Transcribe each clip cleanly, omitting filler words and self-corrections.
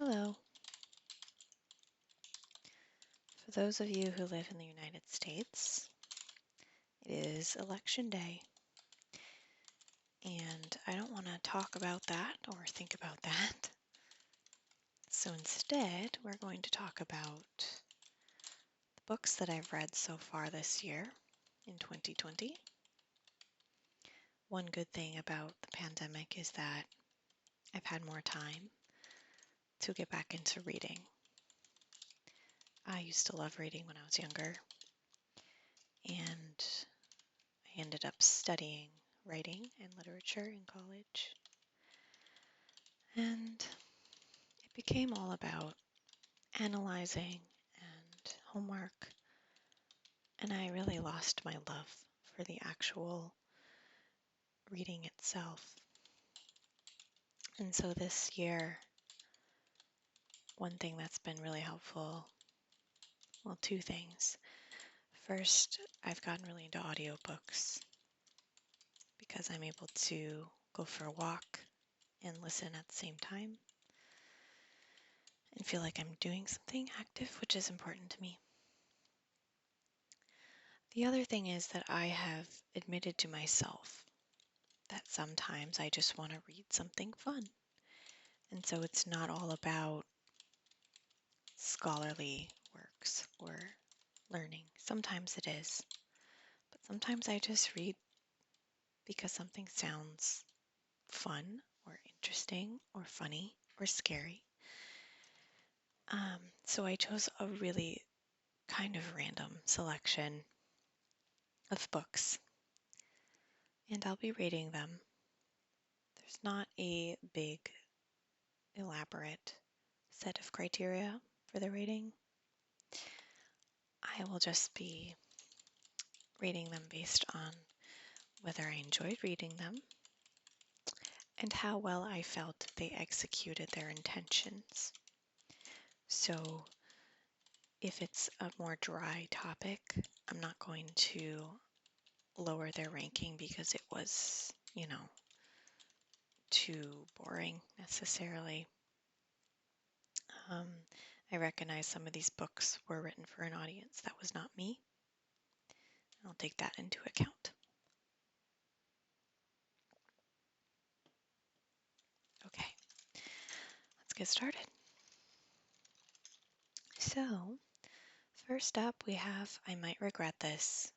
Hello. For those of you who live in the United States, it is election day, and I don't want to talk about that or think about that. So instead, we're going to talk about the books that I've read so far this year in 2020. One good thing about the pandemic is that I've had more time to get back into reading. I used to love reading when I was younger, and I ended up studying writing and literature in college. And it became all about analyzing and homework, and I really lost my love for the actual reading itself. And so this year, one thing that's been really helpful, well, two things. First, I've gotten really into audiobooks because I'm able to go for a walk and listen at the same time and feel like I'm doing something active, which is important to me. The other thing is that I have admitted to myself that sometimes I just want to read something fun. And so it's not all about scholarly works or learning. Sometimes it is, but sometimes I just read because something sounds fun or interesting or funny or scary. So I chose a really kind of random selection of books, and I'll be reading them. There's not a big, elaborate set of criteria for the rating. I will just be rating them based on whether I enjoyed reading them and how well I felt they executed their intentions. So if it's a more dry topic, I'm not going to lower their ranking because it was, too boring necessarily. I recognize some of these books were written for an audience that was not me. I'll take that into account. Okay, let's get started. So, first up we have I Might Regret This,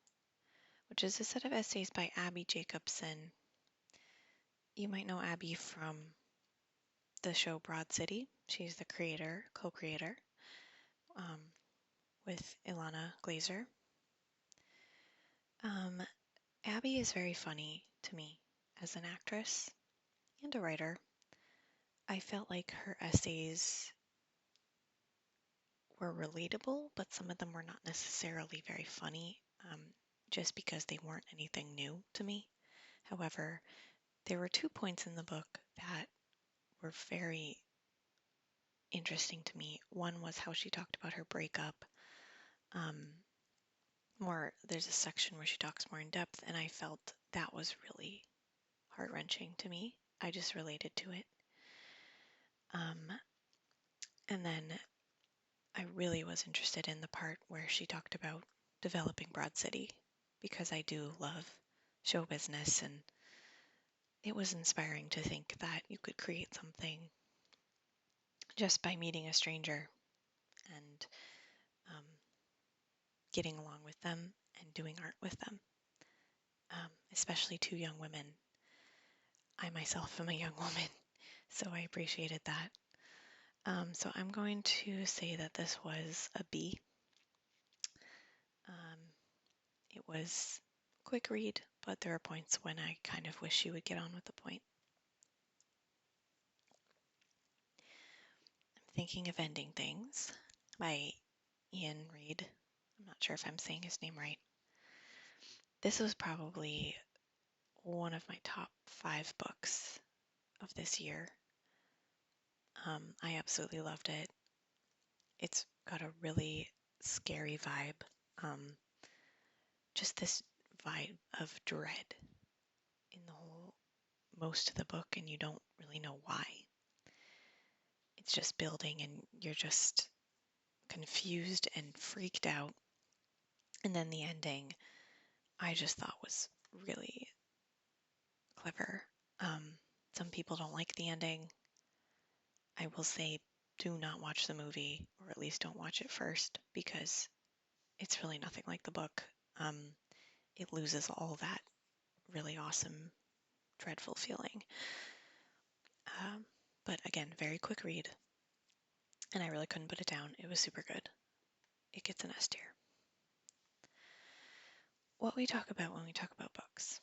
which is a set of essays by Abby Jacobson. You might know Abby from the show Broad City. She's the co-creator, with Ilana Glazer. Abby is very funny to me as an actress and a writer. I felt like her essays were relatable, but some of them were not necessarily very funny, just because they weren't anything new to me. However, there were 2 points in the book that were very interesting to me. One was how she talked about her breakup. There's a section where she talks more in depth, and I felt that was really heart-wrenching to me. I just related to it. And then I really was interested in the part where she talked about developing Broad City, because I do love show business, and it was inspiring to think that you could create something just by meeting a stranger and getting along with them and doing art with them, especially 2 young women. I myself am a young woman, so I appreciated that. So I'm going to say that this was a B. It was a quick read, but there are points when I kind of wish she would get on with the point. I'm Thinking of Ending Things by Ian Reid. I'm not sure if I'm saying his name right. This was probably one of my top 5 books of this year. I absolutely loved it. It's got a really scary vibe. Just this vibe of dread in the whole most of the book, and you don't really know why. it's just building and you're just confused and freaked out. And then the ending, I just thought was really clever. Um, some people don't like the ending. I will say do not watch the movie, or at least don't watch it first, because it's really nothing like the book. Um, it loses all that really awesome, dreadful feeling. But again, very quick read, and I really couldn't put it down. It was super good. It gets an S tier. What we talk about when we talk about books.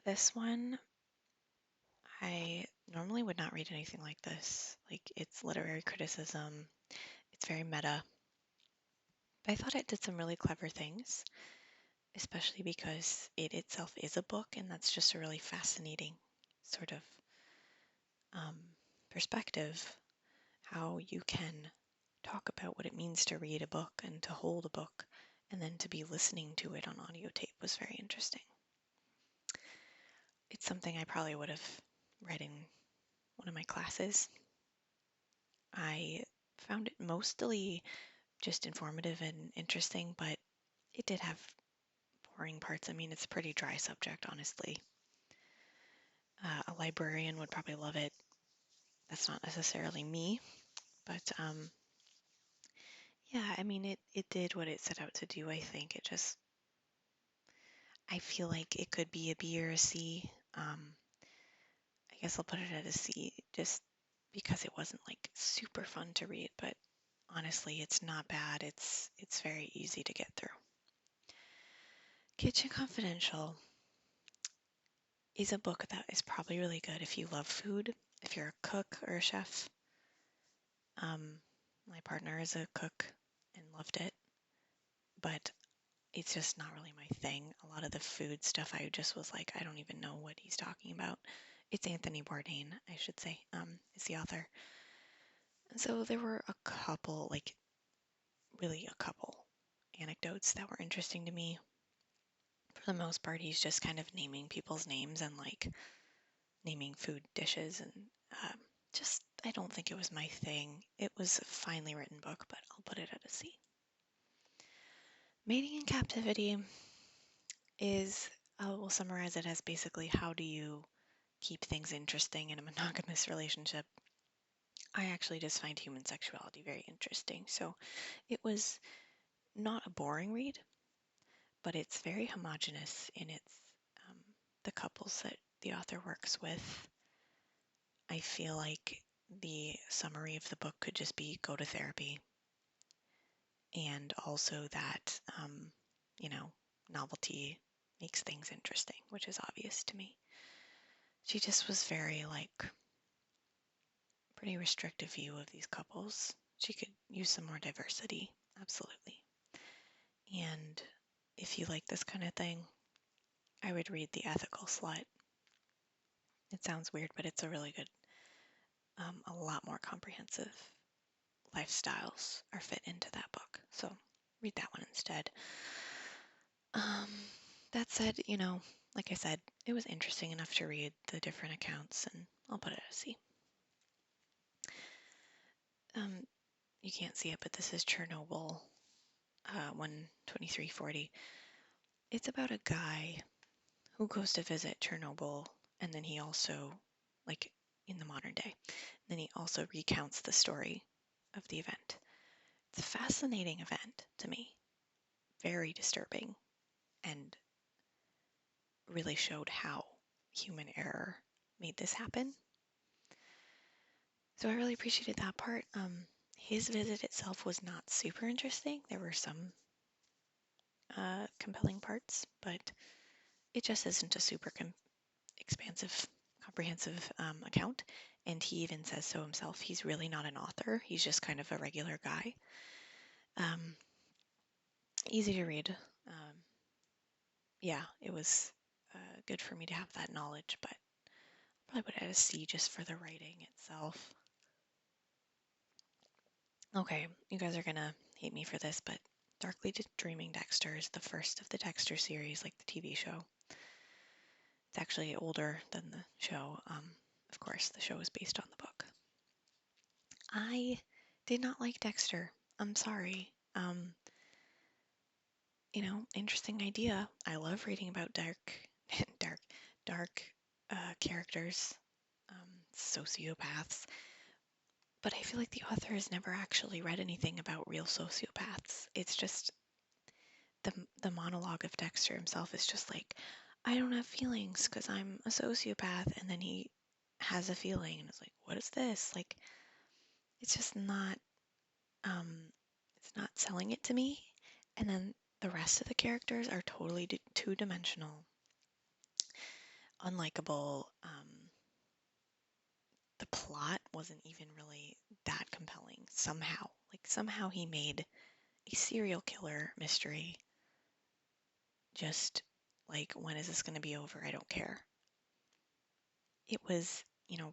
This one, I normally would not read anything like this. Like, it's literary criticism, it's very meta. But I thought it did some really clever things, especially because it itself is a book, and that's just a really fascinating sort of um, perspective, how you can talk about what it means to read a book and to hold a book, and then to be listening to it on audio tape was very interesting. It's something I probably would have read in one of my classes. I found it mostly just informative and interesting, but it did have boring parts. I mean, it's a pretty dry subject, honestly. A librarian would probably love it. That's not necessarily me, but yeah, I mean, it did what it set out to do, I think. I feel like it could be a B or a C. I guess I'll put it at a C just because it wasn't like super fun to read, but honestly, it's not bad. It's very easy to get through. Kitchen Confidential is a book that is probably really good if you love food, if you're a cook or a chef. My partner is a cook and loved it, but it's just not really my thing. A lot of the food stuff, I just was like, I don't even know what he's talking about. It's Anthony Bourdain, I should say, is the author. And so there were a couple, like really a couple anecdotes that were interesting to me. For the most part, he's just kind of naming people's names and like naming food dishes, and just, I don't think it was my thing. It was a finely written book, but I'll put it at a C. Mating in Captivity is, I will summarize it as basically how do you keep things interesting in a monogamous relationship. I actually just find human sexuality very interesting. So it was not a boring read, but it's very homogenous in its the couples that the author works with. I feel like the summary of the book could just be go to therapy, and also that novelty makes things interesting, which is obvious to me. She just was very pretty restrictive view of these couples. She could use some more diversity, absolutely. And if you like this kind of thing, I would read The Ethical Slut. It sounds weird, but it's a really good, a lot more comprehensive lifestyles are fit into that book. So read that one instead. That said, like I said, it was interesting enough to read the different accounts, and I'll put it at a C. You can't see it, but this is Chernobyl 12340. It's about a guy who goes to visit Chernobyl, and then he also, like in the modern day, then he also recounts the story of the event. It's a fascinating event to me, very disturbing, and really showed how human error made this happen. So I really appreciated that part. His visit itself was not super interesting. There were some compelling parts, but it just isn't a super expansive, comprehensive account. And he even says so himself. He's really not an author. He's just kind of a regular guy. Easy to read. Yeah, it was good for me to have that knowledge, but probably put it at a C just for the writing itself. Okay, you guys are gonna hate me for this, but Darkly Dreaming Dexter is the first of the Dexter series, like the TV show. It's actually older than the show. of course, the show is based on the book. I did not like Dexter. I'm sorry. Interesting idea. I love reading about dark, dark characters, sociopaths. But I feel like the author has never actually read anything about real sociopaths. It's just the monologue of Dexter himself is just like, I don't have feelings because I'm a sociopath, and then he has a feeling, and it's like, what is this? Like, it's just not, it's not selling it to me. And then the rest of the characters are totally two-dimensional, unlikable. The plot wasn't even really that compelling somehow. Like, somehow he made a serial killer mystery just like, when is this going to be over? I don't care. It was,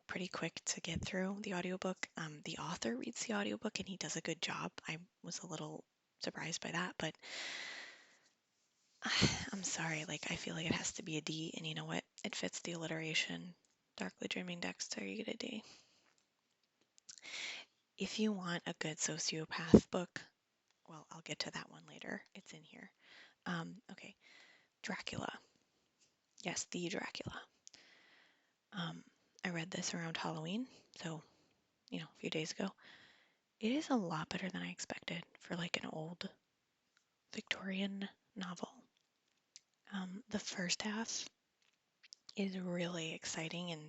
pretty quick to get through the audiobook. The author reads the audiobook and he does a good job. I was a little surprised by that, but I'm sorry, like, I feel like it has to be a D, and you know what? It fits the alliteration. Darkly Dreaming Dexter, you get a D. If you want a good sociopath book, well, I'll get to that one later. It's in here. Okay, Dracula. Yes, the Dracula. I read this around Halloween, so, a few days ago. It is a lot better than I expected for like an old Victorian novel. The first half is really exciting and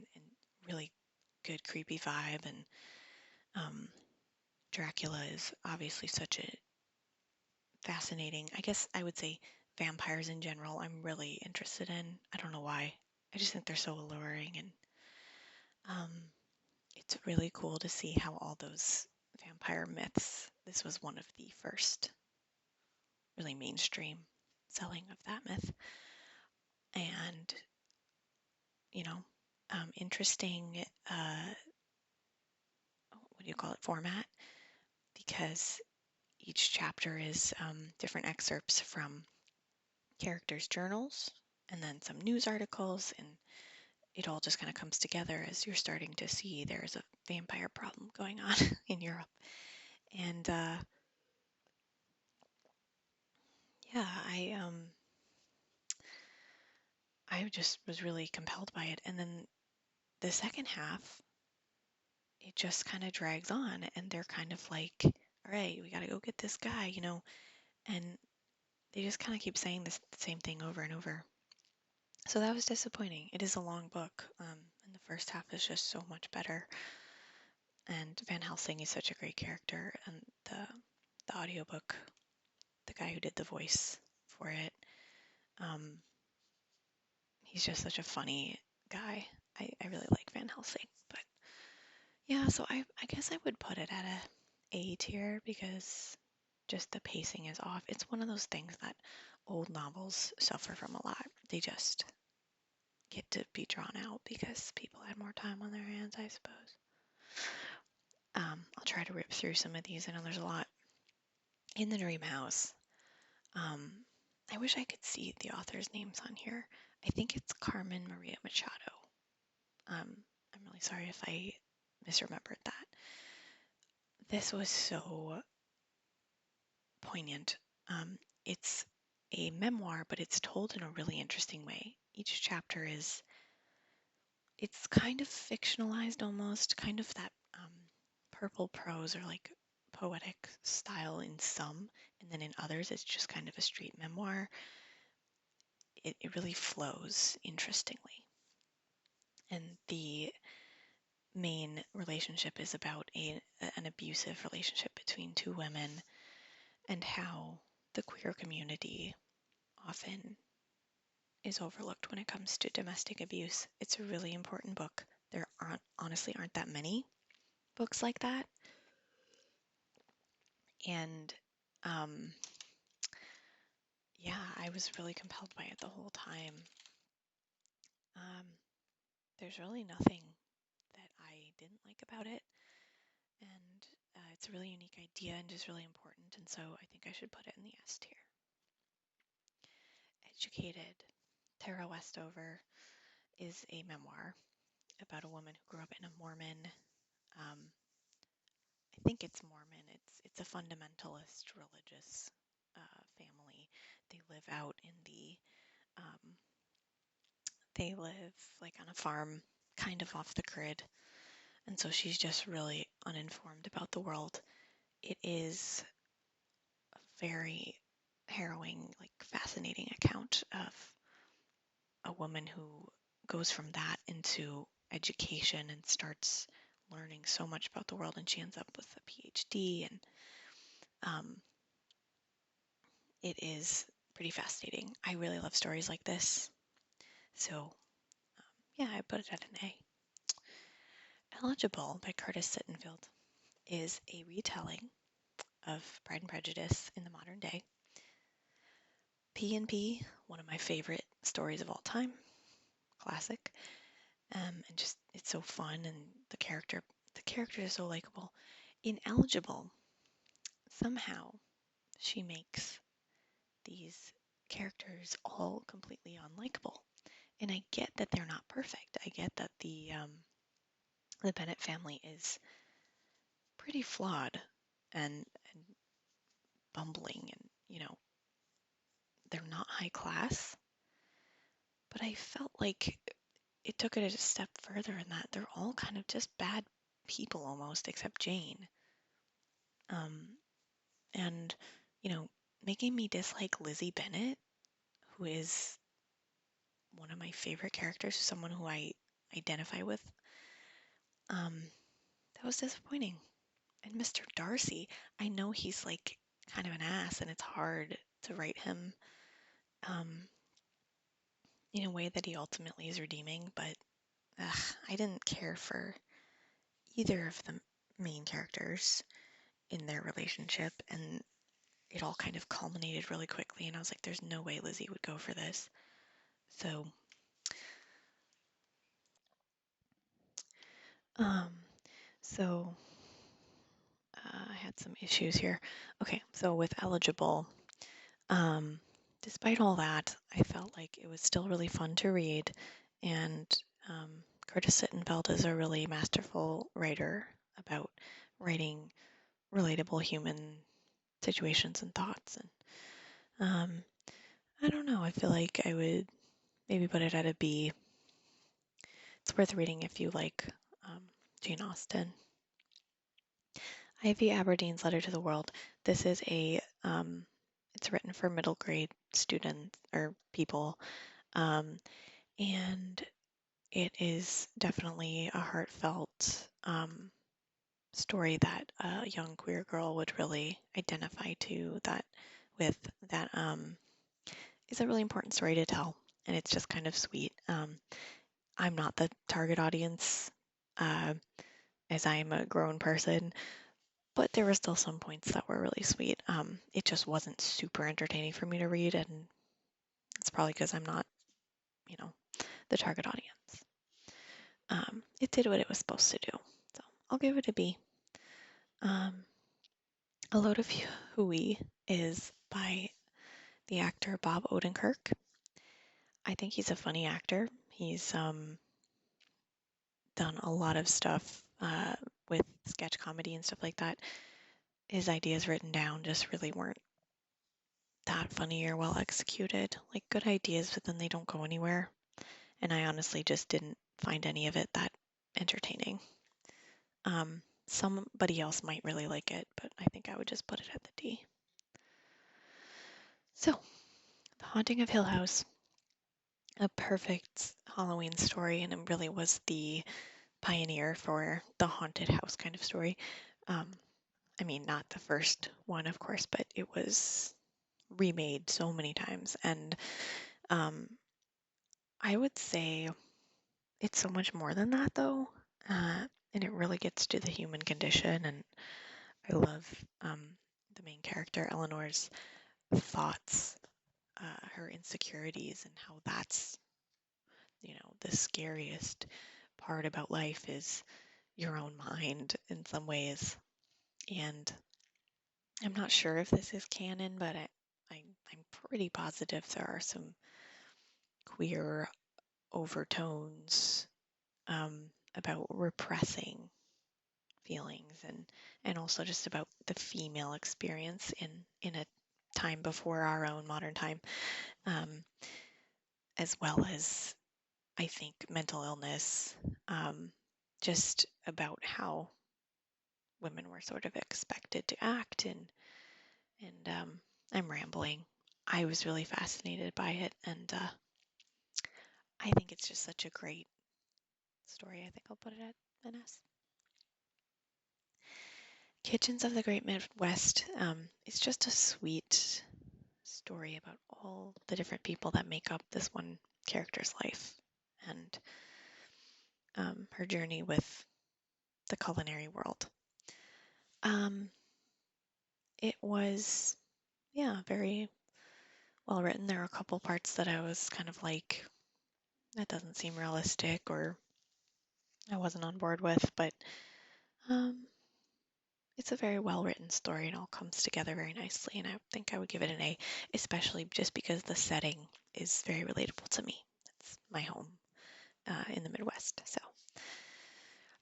really good creepy vibe, and Dracula is obviously such a fascinating, I guess I would say vampires in general I'm really interested in. I don't know why. I just think they're so alluring, and um, it's really cool to see how all those vampire myths, this was one of the first really mainstream selling of that myth. And, interesting, what do you call it, format, because each chapter is different excerpts from characters' journals and then some news articles, and it all just kind of comes together as you're starting to see there's a vampire problem going on in Europe. And yeah, I just was really compelled by it. And then the second half, it just kind of drags on, and they're kind of like, all right, we got to go get this guy, and they just kind of keep saying the same thing over and over. So that was disappointing. It is a long book, and the first half is just so much better. And Van Helsing is such a great character, and the audiobook, the guy who did the voice for it, um, he's just such a funny guy. I really like Van Helsing, but yeah, so I guess I would put it at A tier because just the pacing is off. It's one of those things that old novels suffer from a lot. They just get to be drawn out because people had more time on their hands, I suppose. I'll try to rip through some of these. I know there's a lot. In the Dream House, I wish I could see the author's names on here. I think it's Carmen Maria Machado. I'm really sorry if I misremembered that. This was so poignant. It's a memoir, but it's told in a really interesting way. Each chapter it's kind of fictionalized almost, kind of that purple prose or like poetic style in some, and then in others it's just kind of a straight memoir. It really flows interestingly. And the main relationship is about an abusive relationship between two women, and how the queer community often is overlooked when it comes to domestic abuse. It's a really important book. There honestly aren't that many books like that. And yeah, I was really compelled by it the whole time. There's really nothing that I didn't like about it. And it's a really unique idea and just really important. And so I think I should put it in the S tier. Educated. Tara Westover is a memoir. about a woman who grew up in a Mormon, um, I think it's Mormon. It's a fundamentalist religious family. They live out in they live like on a farm, kind of off the grid, and so she's just really uninformed about the world. It is a very harrowing, like fascinating account of a woman who goes from that into education and starts learning so much about the world, and she ends up with a PhD, and um, it is pretty fascinating. I really love stories like this, so yeah, I put it at an A. Eligible by Curtis Sittenfeld is a retelling of Pride and Prejudice in the modern day. P&P, one of my favorite stories of all time, classic, and just it's so fun, and the character is so likable. Ineligible, somehow she makes these characters all completely unlikable, and I get that they're not perfect. I get that the Bennett family is pretty flawed and bumbling, and they're not high class, but I felt like it took it a step further in that they're all kind of just bad people almost, except Jane. Um, and, you know, making me dislike Lizzie Bennett, who is one of my favorite characters, someone who I identify with, um, that was disappointing. And Mr. Darcy, I know he's like kind of an ass and it's hard to write him um, in a way that he ultimately is redeeming, but I didn't care for either of the main characters in their relationship, and it all kind of culminated really quickly, and I was like, there's no way Lizzie would go for this. So, um, so I had some issues here. Okay, so with eligible, um, despite all that, I felt like it was still really fun to read, and Curtis Sittenfeld is a really masterful writer about writing relatable human situations and thoughts. And I don't know, I feel like I would maybe put it at a B. It's worth reading if you like um, Jane Austen. Ivy Aberdeen's Letter to the World. This is it's written for middle grade students or people, and it is definitely a heartfelt story that a young queer girl would really identify to that is a really important story to tell, and it's just kind of sweet. I'm not the target audience, uh, as I am a grown person, but there were still some points that were really sweet. It just wasn't super entertaining for me to read, and it's probably because I'm not, you know, the target audience. It did what it was supposed to do, so I'll give it a B. Um, a Load of Hooey is by the actor Bob Odenkirk. I think he's a funny actor. He's done a lot of stuff with sketch comedy and stuff like that. His ideas written down just really weren't that funny or well executed. Like good ideas, but then they don't go anywhere. And I honestly just didn't find any of it that entertaining. Somebody else might really like it, but I think I would just put it at the D. So, The Haunting of Hill House, a perfect Halloween story, and it really was the pioneer for the haunted house kind of story. Um, I mean, not the first one, of course, but it was remade so many times. And um, I would say it's so much more than that, though. And it really gets to the human condition. And I love the main character, Eleanor's thoughts, her insecurities, and how that's, the scariest part about life is your own mind in some ways. And I'm not sure if this is canon, but I'm pretty positive there are some queer overtones about repressing feelings, and also just about the female experience in a time before our own modern time, um, as well as, I think, mental illness, just about how women were sort of expected to act, and I'm rambling. I was really fascinated by it, and I think it's just such a great story. I think I'll put it at an S. Kitchens of the Great Midwest. It's just a sweet story about all the different people that make up this one character's life, and her journey with the culinary world. It was, yeah, very well written. There were a couple parts that I was kind of like, that doesn't seem realistic, or I wasn't on board with, but um, it's a very well written story and all comes together very nicely. And I think I would give it an A, especially just because the setting is very relatable to me. It's my home in the Midwest. So,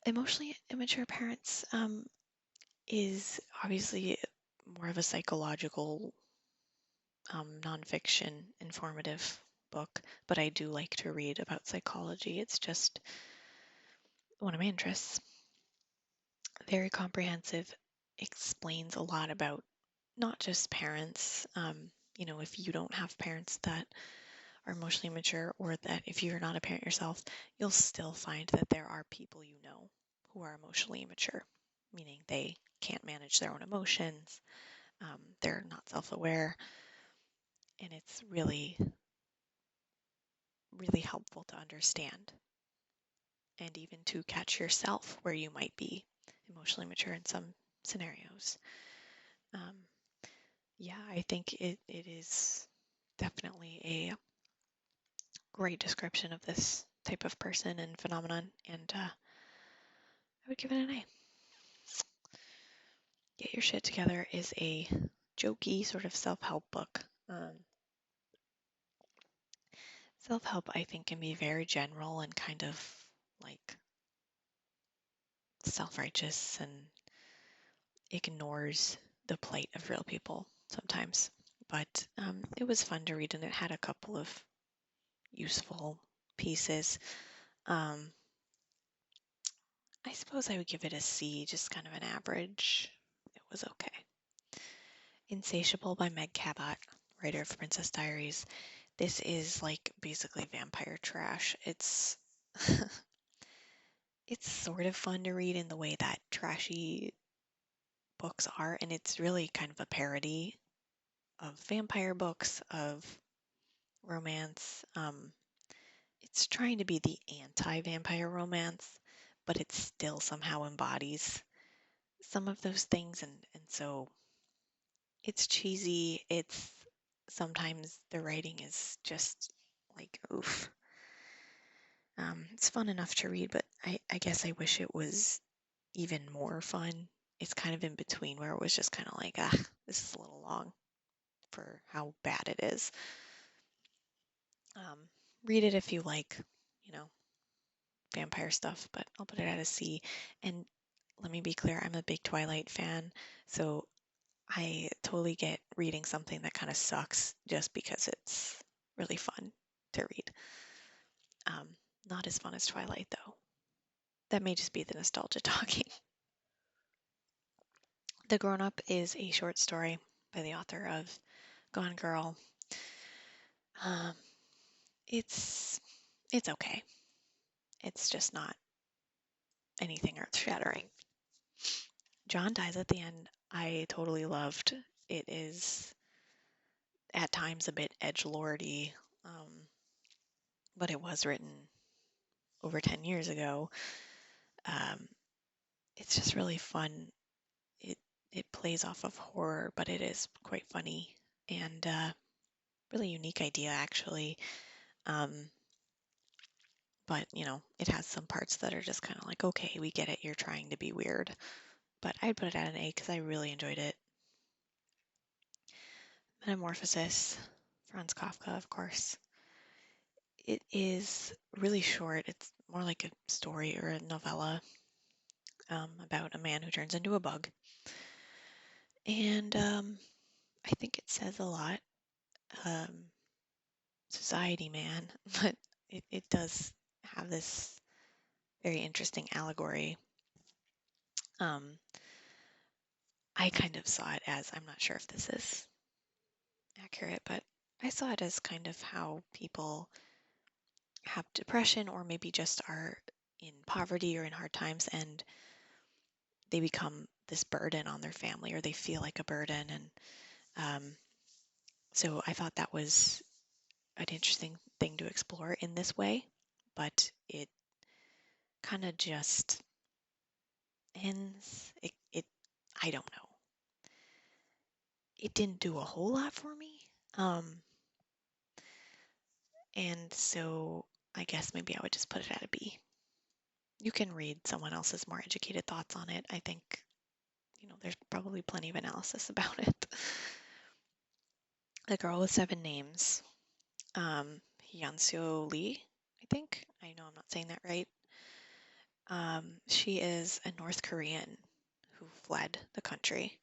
Emotionally Immature Parents is obviously more of a psychological, nonfiction, informative book, but I do like to read about psychology. It's just one of my interests. Very comprehensive, explains a lot about not just parents. If you don't have parents that are emotionally mature, or that if you're not a parent yourself, you'll still find that there are people you know who are emotionally immature, meaning they can't manage their own emotions, they're not self-aware, and it's really, really helpful to understand and even to catch yourself where you might be emotionally mature in some scenarios. Um, yeah, I think it is definitely a great description of this type of person and phenomenon, and I would give it an A. Get Your Shit Together is a jokey sort of self-help book. Self-help, I think, can be very general and kind of like self-righteous and ignores the plight of real people sometimes. But it was fun to read, and it had a couple of useful pieces. Um, I suppose I would give it a C, just kind of an average. It was okay. Insatiable by Meg Cabot, writer of Princess Diaries. This is like basically vampire trash. It's it's sort of fun to read in the way that trashy books are, and it's really kind of a parody of vampire books, of romance. It's trying to be the anti-vampire romance, but it still somehow embodies some of those things, and so it's cheesy. It's sometimes the writing is just like oof. It's fun enough to read, but I guess I wish it was even more fun. It's kind of in between where it was just kind of like, this is a little long for how bad it is. Um, Read it if you like, you know, vampire stuff, but I'll put it at a C. And let me be clear, I'm a big Twilight fan, so I totally get reading something that kind of sucks just because it's really fun to read. Um, Not as fun as Twilight, though. That may just be the nostalgia talking. The Grown Up is a short story by the author of Gone Girl. Um, it's it's okay. It's just not anything earth-shattering. John dies at the end. I totally loved. It is at times a bit edgelordy, but it was written over 10 years ago. Um, it's just really fun. It it plays off of horror, but it is quite funny, and really unique idea actually. Um, but it has some parts that are just kind of like, okay, we get it, you're trying to be weird. But I'd put it at an A because I really enjoyed it. Metamorphosis, Franz Kafka, of course. It is really short. It's more like a story or a novella about a man who turns into a bug. And I think it says a lot. Um, Society man, but it does have this very interesting allegory. Um, I kind of saw it as, I'm not sure if this is accurate, but I saw it as kind of how people have depression or maybe just are in poverty or in hard times and they become this burden on their family or they feel like a burden. And so I thought that was an interesting thing to explore in this way, but it kind of just ends. I don't know. It didn't do a whole lot for me. Um, and so I guess maybe I would just put it at a B. You can read someone else's more educated thoughts on it. I think, there's probably plenty of analysis about it. The Girl with Seven Names, Hyunseo Lee, I think. I know I'm not saying that right. She is a North Korean who fled the country.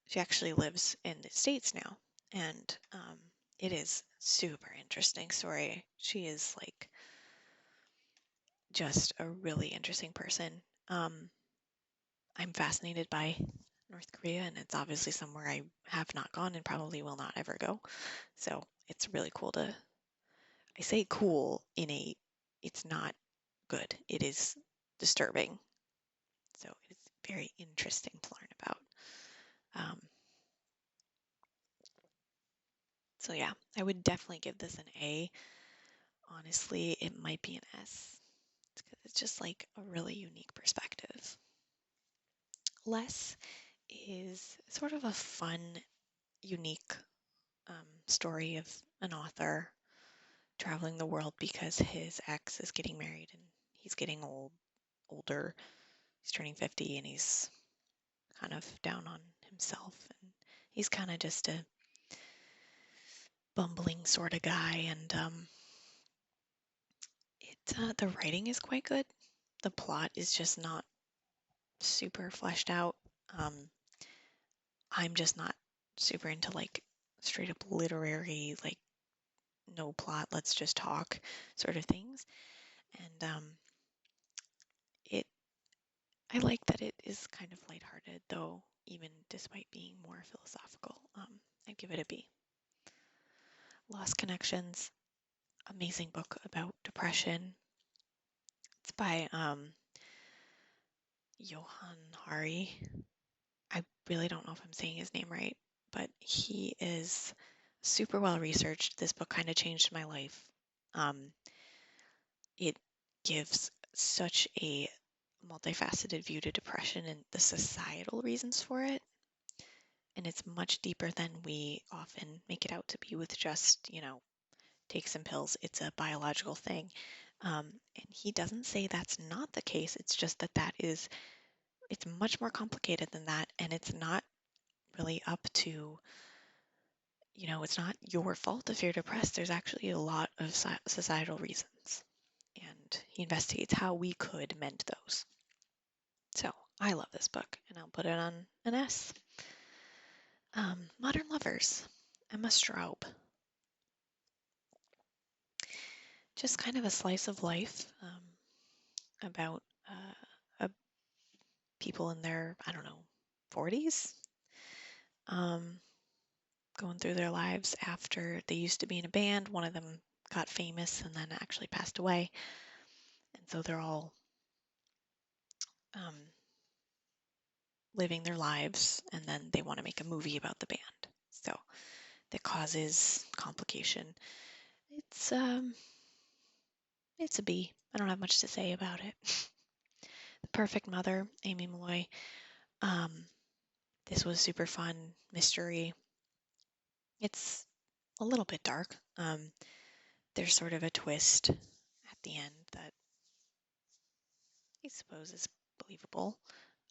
She actually lives in the States now, and it is super interesting story. She is like just a really interesting person. I'm fascinated by North Korea, and it's obviously somewhere I have not gone and probably will not ever go. So it's really cool I say cool it's not good. It is disturbing. So it's very interesting to learn about. Um, so yeah, I would definitely give this an A. Honestly, it might be an S. It's just like a really unique perspective. Less is sort of a fun, unique story of an author traveling the world because his ex is getting married and he's getting older. He's turning 50 and he's kind of down on himself and he's kind of just a bumbling sort of guy. And the writing is quite good. The plot is just not super fleshed out. Um, I'm just not super into like straight up literary, like no plot, let's just talk sort of things. And it I like that it is kind of lighthearted, though, even despite being more philosophical. I'd give it a B. Lost Connections, amazing book about depression. It's by Johan Hari. I really don't know if I'm saying his name right, but he is super well researched. This book kind of changed my life. Um, it gives such a multifaceted view to depression and the societal reasons for it. And it's much deeper than we often make it out to be with just, take some pills. It's a biological thing. And he doesn't say that's not the case. It's just it's much more complicated than that. And it's not really up to, it's not your fault if you're depressed. There's actually a lot of societal reasons. And he investigates how we could mend those. So I love this book, and I'll put it on an S. Modern Lovers, Emma Straub. Just kind of a slice of life about people in their, I don't know, 40s, going through their lives after they used to be in a band. One of them got famous and then actually passed away. And so they're all um, living their lives, and then they want to make a movie about the band. So that causes complication. It's it's a B. I don't have much to say about it. The Perfect Mother, Amy Malloy. Um, this was super fun mystery. It's a little bit dark. There's sort of a twist at the end that I suppose is believable.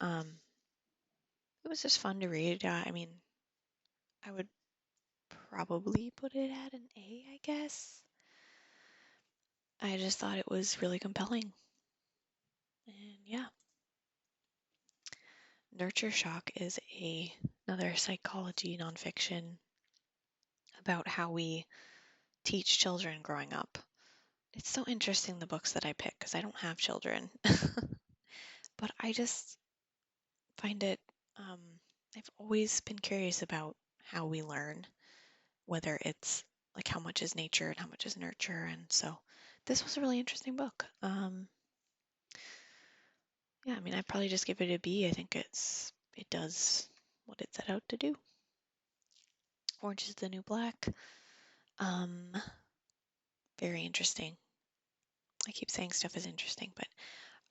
It was just fun to read. I mean, I would probably put it at an A, I guess. I just thought it was really compelling. And yeah, Nurture Shock is another psychology nonfiction about how we teach children growing up. It's so interesting, the books that I pick, because I don't have children. But I just find it, um, I've always been curious about how we learn, whether it's like how much is nature and how much is nurture. And so this was a really interesting book. Yeah, I mean, I'd probably just give it a B. I think it does what it set out to do. Orange is the New Black. Um, Very interesting. I keep saying stuff is interesting, but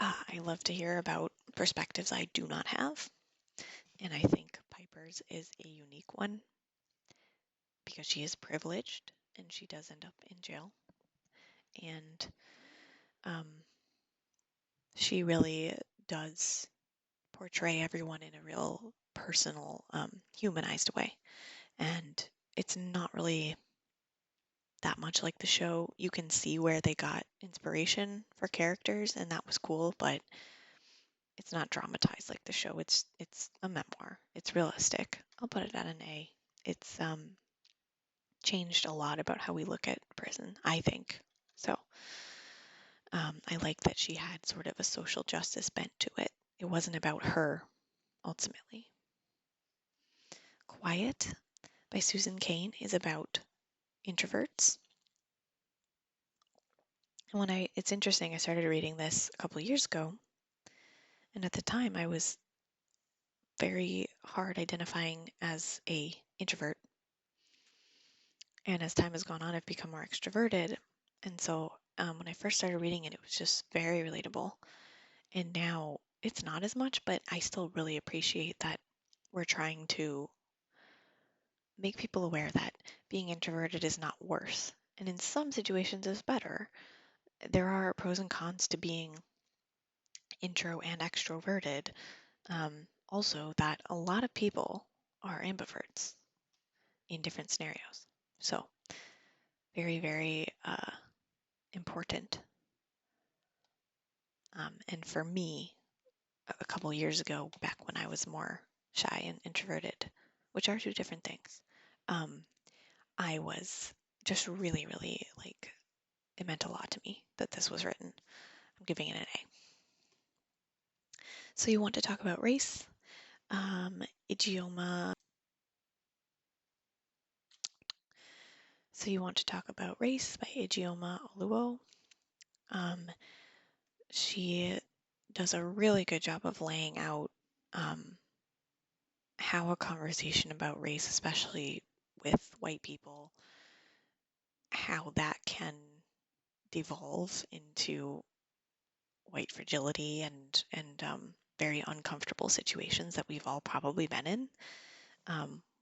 I love to hear about perspectives I do not have. And I think Piper's is a unique one because she is privileged and she does end up in jail. And um, she really does portray everyone in a real personal, humanized way. And it's not really that much like the show. You can see where they got inspiration for characters, and that was cool, but it's not dramatized like the show. It's a memoir. It's realistic. I'll put it at an A. It's changed a lot about how we look at prison, I think. So I like that she had sort of a social justice bent to it. It wasn't about her ultimately. Quiet by Susan Cain is about introverts. And it's interesting, I started reading this a couple of years ago, and at the time I was very hard identifying as a introvert. And as time has gone on, I've become more extroverted. And so when I first started reading it, it was just very relatable. And now it's not as much, but I still really appreciate that we're trying to make people aware that being introverted is not worse. And in some situations is better. There are pros and cons to being intro and extroverted. Also, that a lot of people are ambiverts in different scenarios. So, very, very important. And for me, a couple years ago, back when I was more shy and introverted, which are two different things, I was just really, really like, it meant a lot to me that this was written. I'm giving it an A. So you want to talk about race, idioma. So you want to talk about race by Ijeoma Oluo. She does a really good job of laying out how a conversation about race, especially with white people, how that can devolve into white fragility and very uncomfortable situations that we've all probably been in,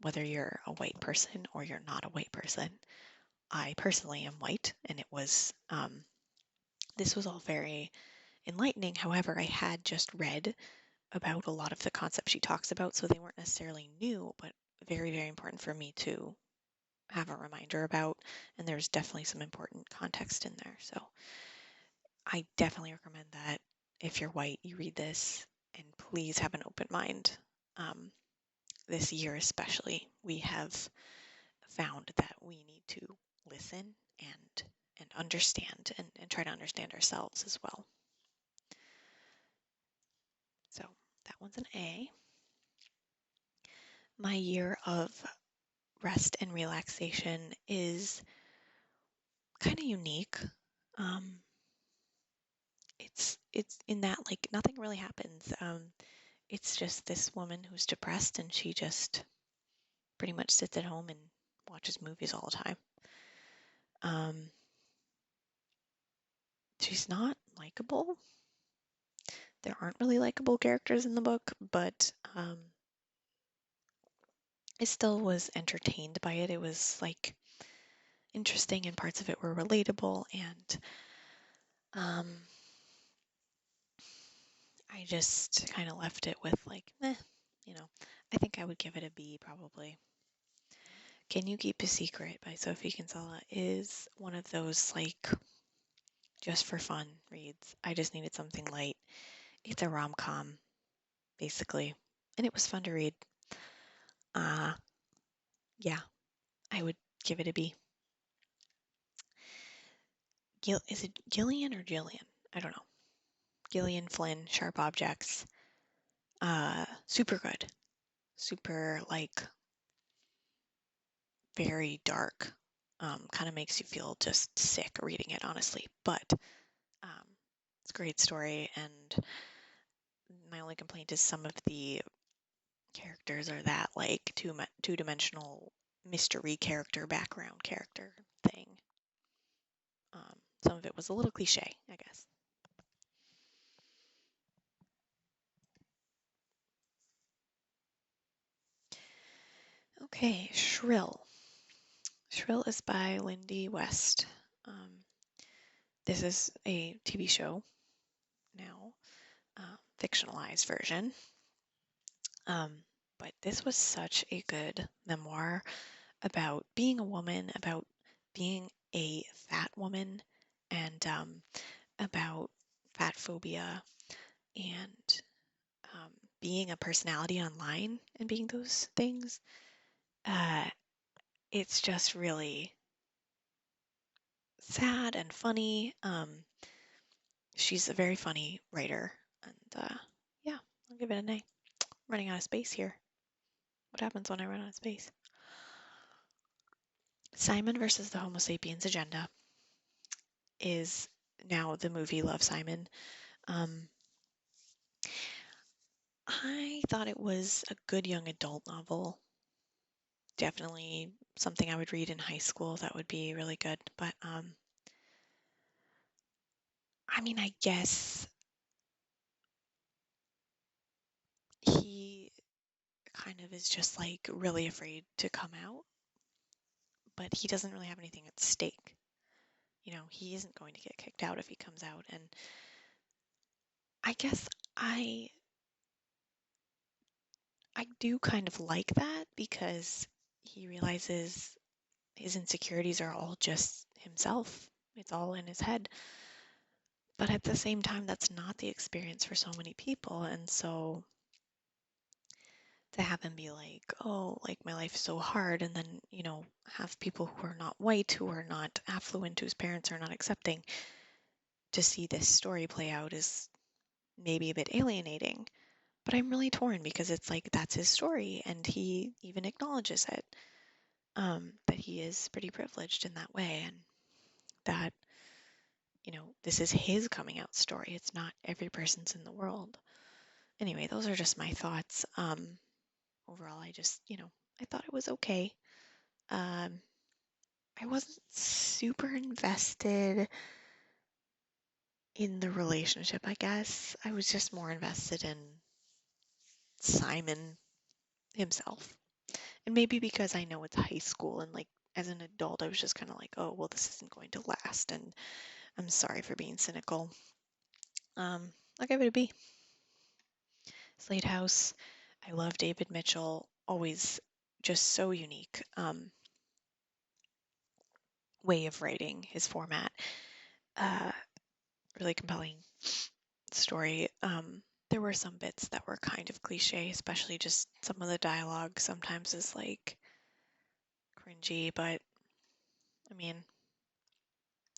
whether you're a white person or you're not a white person. I personally am white, and this was all very enlightening. However, I had just read about a lot of the concepts she talks about, so they weren't necessarily new, but very, very important for me to have a reminder about, and there's definitely some important context in there. So I definitely recommend that if you're white, you read this, and please have an open mind. This year especially, we have found that we need to listen and understand and try to understand ourselves as well. So that one's an A. My year of rest and relaxation is kind of unique. Um, it's in that like nothing really happens. It's just this woman who's depressed and she just pretty much sits at home and watches movies all the time. Um, she's not likable. There aren't really likable characters in the book, but I still was entertained by it. It was like interesting, and parts of it were relatable, and I just kind of left it with like, I think I would give it a B probably. Can You Keep a Secret by Sophie Kinsella is one of those like just for fun reads. I just needed something light. It's a rom-com, basically, and it was fun to read. Yeah, I would give it a B. Is it Gillian or Jillian? I don't know. Gillian Flynn, Sharp Objects. Super good. Super, like, very dark. Kind of makes you feel just sick reading it, honestly. But it's a great story, and my only complaint is some of the characters are that, like, two-dimensional mystery character, background character thing. Some of it was a little cliche, I guess. Okay, Shrill. Shrill is by Lindy West. This is a TV show now, fictionalized version. But this was such a good memoir about being a woman, about being a fat woman, and about fat phobia and being a personality online and being those things. It's just really sad and funny. She's a very funny writer, and yeah, I'll give it an A. Running out of space here. What happens when I run out of space? Simon versus the Homo sapiens agenda is now the movie Love, Simon. I thought it was a good young adult novel. Definitely something I would read in high school. That would be really good. But I mean, I guess he kind of is just like really afraid to come out, but he doesn't really have anything at stake. You know, he isn't going to get kicked out if he comes out. And I guess I do kind of like that because he realizes his insecurities are all just himself. It's all in his head. But at the same time, that's not the experience for so many people. And so to have him be like, oh, like my life is so hard, and then, you know, have people who are not white, who are not affluent, whose parents are not accepting, to see this story play out is maybe a bit alienating. But I'm really torn because it's like that's his story, and he even acknowledges it, that he is pretty privileged in that way, and that, you know, this is his coming out story. It's not every person's in the world. Anyway, those are just my thoughts. Overall, I just, you know, I thought it was okay. Um, I wasn't super invested in the relationship, I guess. I was just more invested in Simon himself. And maybe because I know it's high school and like as an adult, I was just kind of like, oh, well, this isn't going to last. And I'm sorry for being cynical. I'll give it a B. Slate House. I love David Mitchell. Always just so unique. Way of writing, his format. Really compelling story. There were some bits that were kind of cliche, especially just some of the dialogue sometimes is like cringy, but I mean,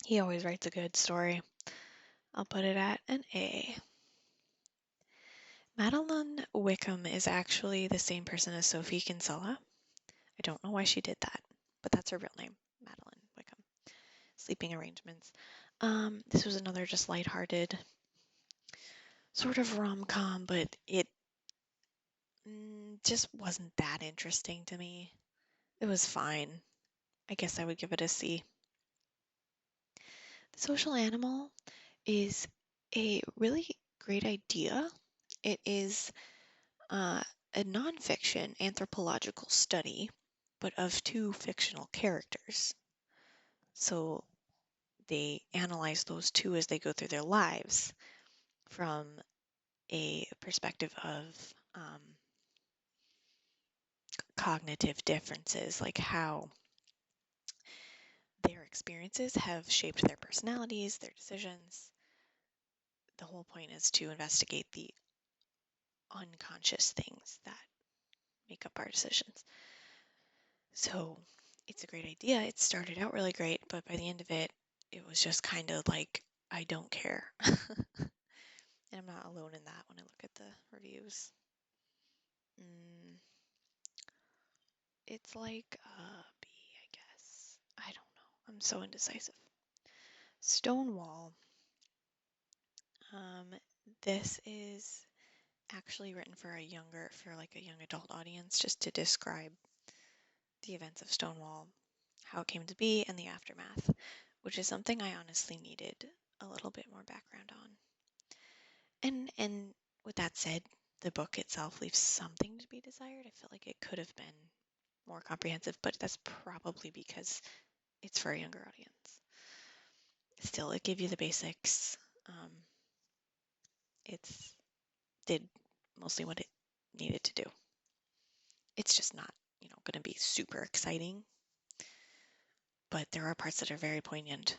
he always writes a good story. I'll put it at an A. Madeline Wickham is actually the same person as Sophie Kinsella. I don't know why she did that, but that's her real name, Madeline Wickham. Sleeping Arrangements. This was another just lighthearted sort of rom-com, but it just wasn't that interesting to me. It was fine. I guess I would give it a C. The Social Animal is a really great idea. It is a nonfiction anthropological study, but of two fictional characters. So they analyze those two as they go through their lives from a perspective of cognitive differences, like how their experiences have shaped their personalities, their decisions. The whole point is to investigate the unconscious things that make up our decisions. So it's a great idea. It started out really great, but by the end of it, it was just kind of like, I don't care. And I'm not alone in that when I look at the reviews. It's like a B, I guess. I don't know. I'm so indecisive. Stonewall. This is actually written for like a young adult audience, just to describe the events of Stonewall, how it came to be, and the aftermath, which is something I honestly needed a little bit more background on. And with that said, the book itself leaves something to be desired. I feel like it could have been more comprehensive, but that's probably because it's for a younger audience. Still, it gave you the basics. It's did mostly what it needed to do. It's just not, going to be super exciting, but there are parts that are very poignant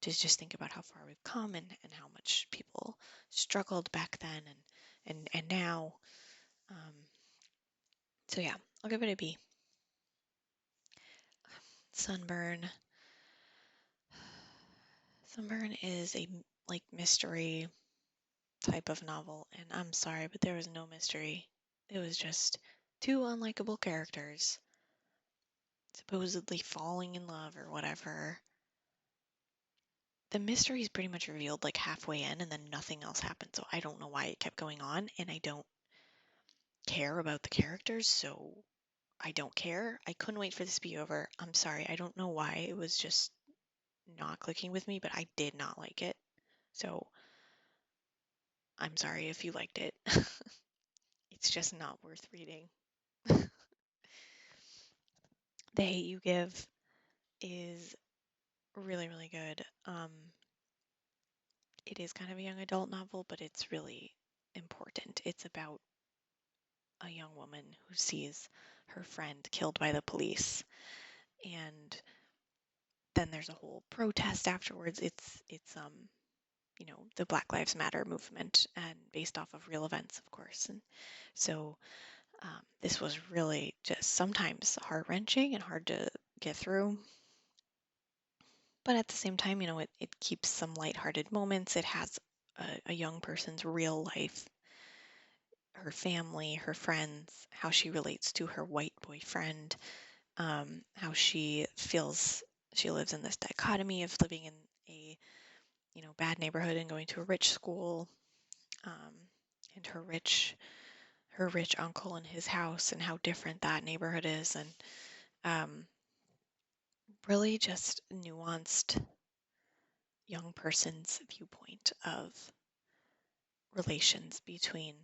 to just think about how far we've come and how much people struggled back then and now. So yeah, I'll give it a B. Sunburn. Sunburn is a like mystery type of novel, and I'm sorry, but there was no mystery. It was just two unlikable characters supposedly falling in love or whatever. The mystery is pretty much revealed like halfway in, and then nothing else happened, so I don't know why it kept going on, and I don't care about the characters, so I don't care. I couldn't wait for this to be over. I'm sorry, I don't know why it was just not clicking with me, but I did not like it. So I'm sorry if you liked it. It's just not worth reading. The Hate You Give is really, really good. It is kind of a young adult novel, but it's really important. It's about a young woman who sees her friend killed by the police, and then there's a whole protest afterwards. It's the Black Lives Matter movement, and based off of real events, of course. And so this was really just sometimes heart-wrenching and hard to get through. But at the same time, it keeps some lighthearted moments. It has a young person's real life, her family, her friends, how she relates to her white boyfriend, how she feels she lives in this dichotomy of living in a bad neighborhood and going to a rich school, and her rich uncle and his house and how different that neighborhood is, and really just nuanced young person's viewpoint of relations between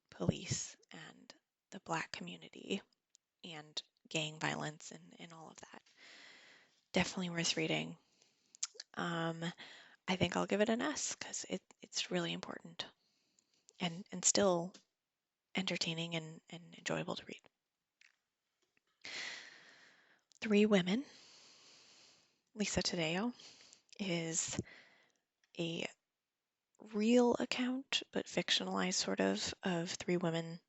police and the Black community and gang violence and all of that. Definitely worth reading. I think I'll give it an S because it's really important and still entertaining and enjoyable to read. Three Women. Lisa Taddeo is a real account, but fictionalized sort of three women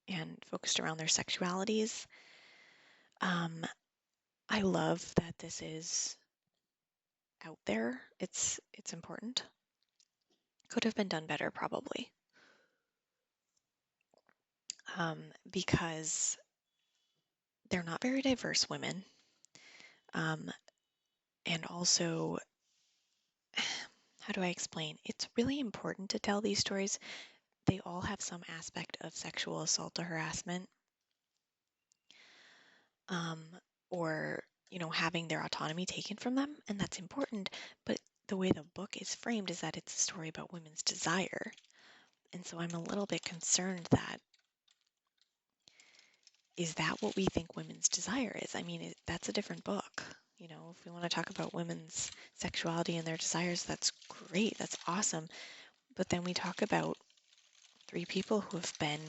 and focused around their sexualities. I love that this is out there. It's important. Could have been done better, probably. Because they're not very diverse women. And also, how do I explain? It's really important to tell these stories. They all have some aspect of sexual assault or harassment, or having their autonomy taken from them, and that's important. But the way the book is framed is that it's a story about women's desire, and so I'm a little bit concerned that is that what we think women's desire is? I mean, that's a different book. If we want to talk about women's sexuality and their desires, that's great. That's awesome. But then we talk about three people who have been,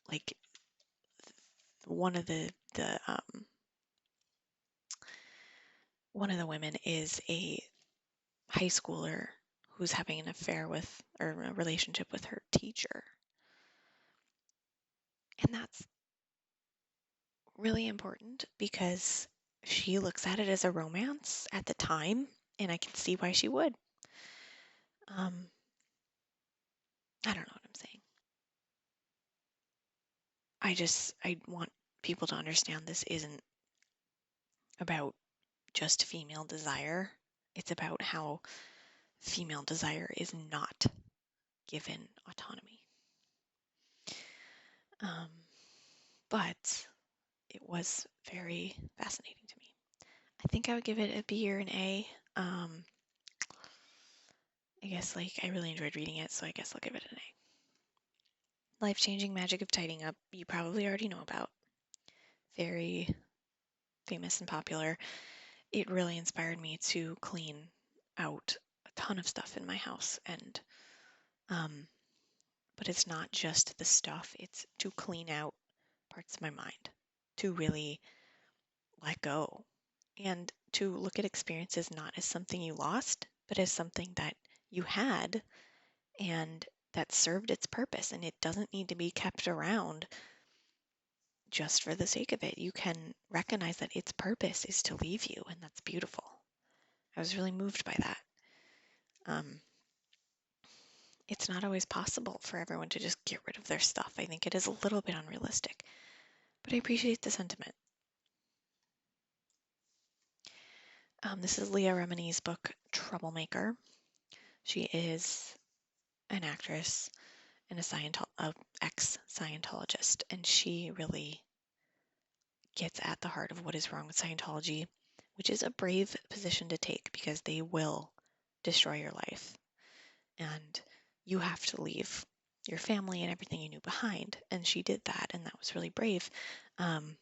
like one of the one of the women is a high schooler who's having an affair with, or a relationship with her teacher. And that's really important because she looks at it as a romance at the time, and I can see why she would. I don't know what I'm saying. I want people to understand this isn't about just female desire. It's about how female desire is not given autonomy. But it was very fascinating to me. I think I would give it a B or an A. I guess I really enjoyed reading it, so I guess I'll give it an A. Life-Changing Magic of Tidying Up, you probably already know about. Very famous and popular. It really inspired me to clean out a ton of stuff in my house, and but it's not just the stuff, it's to clean out parts of my mind, to really let go, and to look at experiences not as something you lost, but as something that you had and that served its purpose, and it doesn't need to be kept around just for the sake of it. You can recognize that its purpose is to leave you, and that's beautiful. I was really moved by that. It's not always possible for everyone to just get rid of their stuff. I think it is a little bit unrealistic, but I appreciate the sentiment. This is Leah Remini's book, Troublemaker. She is an actress and a ex-Scientologist, and she really gets at the heart of what is wrong with Scientology, which is a brave position to take because they will destroy your life. And you have to leave your family and everything you knew behind. And she did that, and that was really brave. And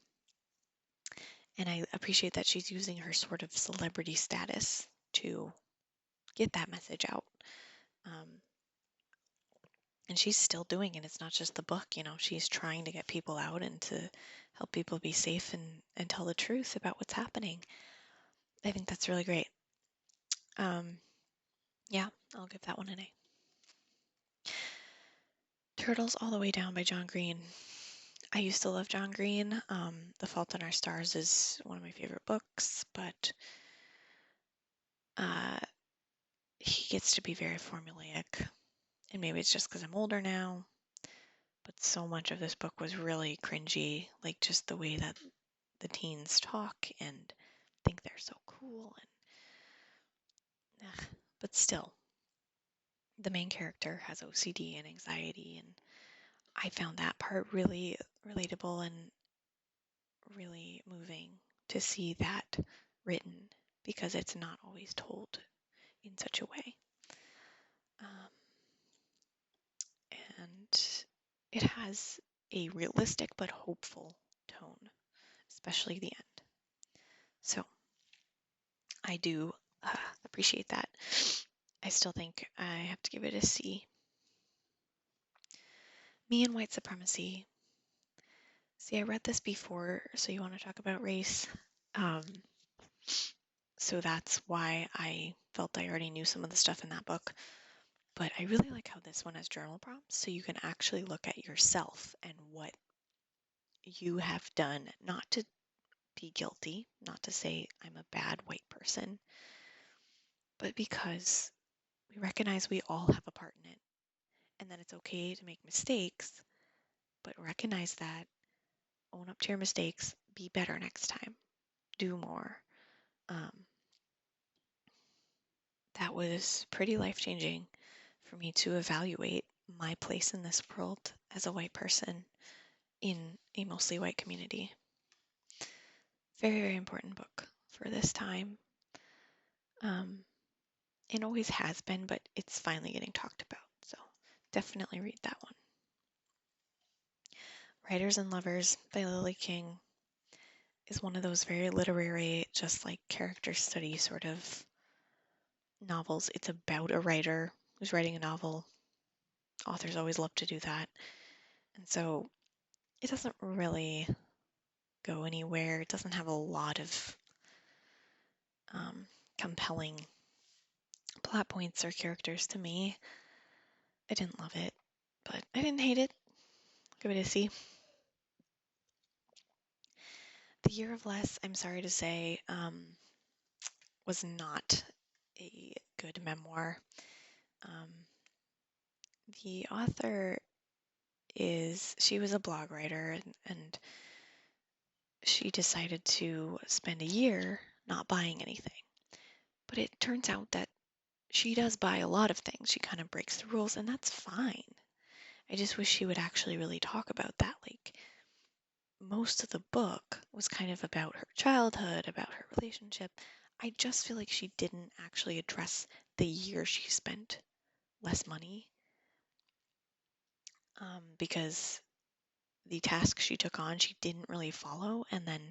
I appreciate that she's using her sort of celebrity status to get that message out. And she's still doing it. It's not just the book, she's trying to get people out and to help people be safe and tell the truth about what's happening. I think that's really great. Yeah, I'll give that one an A. Turtles All the Way Down by John Green. I used to love John Green. The Fault in Our Stars is one of my favorite books, but he gets to be very formulaic. And maybe it's just because I'm older now, but so much of this book was really cringy, like just the way that the teens talk and think they're so cool. But still, the main character has OCD and anxiety, and I found that part really relatable and really moving to see that written because it's not always told in such a way. And it has a realistic but hopeful tone, especially the end. So I do appreciate that. I still think I have to give it a C. Me and White Supremacy. See, I read this before, so you want to talk about race. So that's why I felt I already knew some of the stuff in that book. But I really like how this one has journal prompts, so you can actually look at yourself and what you have done, not to be guilty, not to say I'm a bad white person, but because we recognize we all have a part in it, and that it's okay to make mistakes, but recognize that, own up to your mistakes, be better next time, do more. That was pretty life-changing for me to evaluate my place in this world as a white person in a mostly white community. Very, very important book for this time. It always has been, but it's finally getting talked about. So definitely read that one. Writers and Lovers by Lily King is one of those very literary, just like character study sort of novels. It's about a writer who's writing a novel. Authors always love to do that. And so it doesn't really go anywhere. It doesn't have a lot of compelling plot points or characters to me. I didn't love it, but I didn't hate it. Give it a C. The Year of Less, I'm sorry to say, was not a good memoir. The author she was a blog writer, and she decided to spend a year not buying anything. But it turns out that she does buy a lot of things. She kind of breaks the rules, and that's fine. I just wish she would actually really talk about that. Like, most of the book was kind of about her childhood, about her relationship. I just feel like she didn't actually address the year she spent less money, because the task she took on, she didn't really follow. And then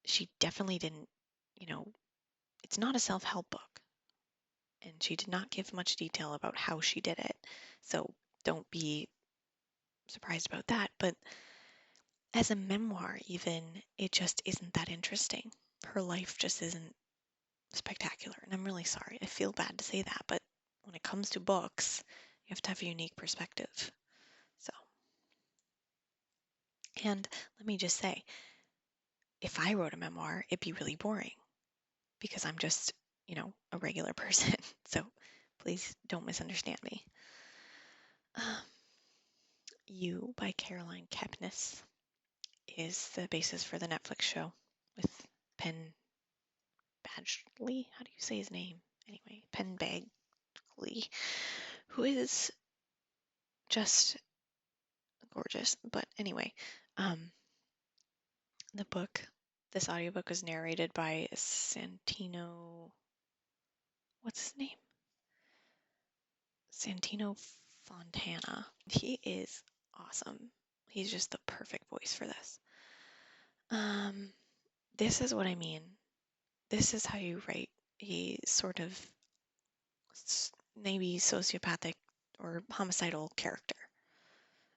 she definitely didn't, it's not a self-help book. And she did not give much detail about how she did it. So don't be surprised about that. But as a memoir, even, it just isn't that interesting. Her life just isn't spectacular. And I'm really sorry. I feel bad to say that. But when it comes to books, you have to have a unique perspective. So, and let me just say, if I wrote a memoir, it'd be really boring because I'm just, a regular person. So please don't misunderstand me. You by Caroline Kepnes is the basis for the Netflix show with Penn Badgley. How do you say his name? Anyway, Penn Badgley, who is just gorgeous. But anyway, this audiobook was narrated by Santino. What's his name? Santino Fontana. He is awesome. He's just the perfect voice for this. This is what I mean. This is how you write a sort of maybe sociopathic or homicidal character.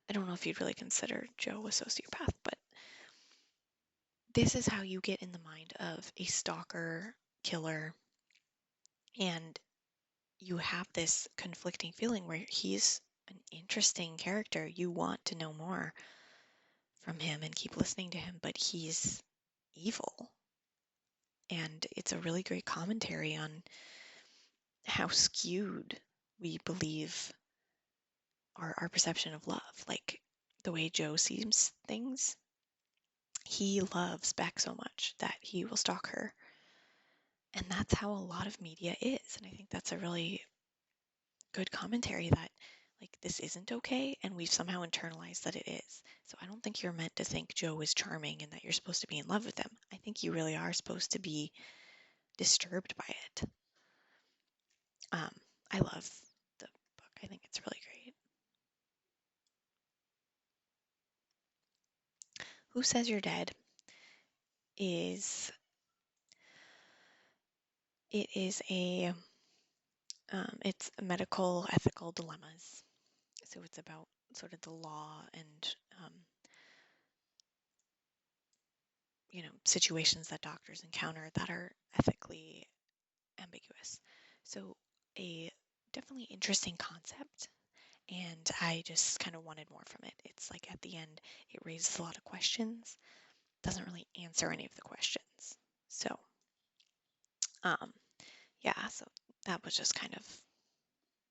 I don't know if you'd really consider Joe a sociopath, but this is how you get in the mind of a stalker killer, and you have this conflicting feeling where he's an interesting character. You want to know more from him and keep listening to him, but he's evil. And it's a really great commentary on how skewed we believe our perception of love. Like the way Joe sees things, he loves Beck so much that he will stalk her. And that's how a lot of media is. And I think that's a really good commentary that, like, this isn't okay, and we've somehow internalized that it is. So I don't think you're meant to think Joe is charming and that you're supposed to be in love with him. I think you really are supposed to be disturbed by it. I love the book. I think it's really great. Who Says You're Dead is it's medical ethical dilemmas. So it's about sort of the law and situations that doctors encounter that are ethically ambiguous. So a definitely interesting concept, and I just kind of wanted more from it. It's like at the end, it raises a lot of questions, doesn't really answer any of the questions. So, yeah, so that was just kind of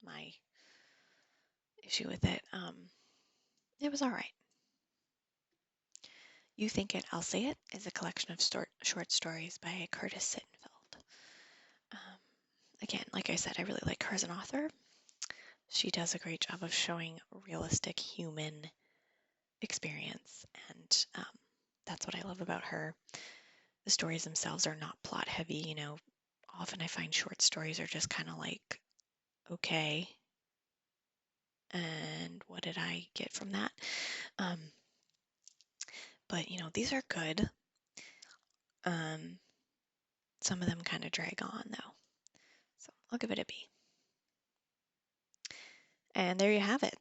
my issue with it. It was all right. You Think It, I'll Say It is a collection of short stories by Curtis Sittenfeld. Again, like I said, I really like her as an author. She does a great job of showing realistic human experience, and that's what I love about her. The stories themselves are not plot heavy. Often I find short stories are just kind of like, okay, and what did I get from that? But these are good. Some of them kind of drag on though, so I'll give it a B. And there you have it.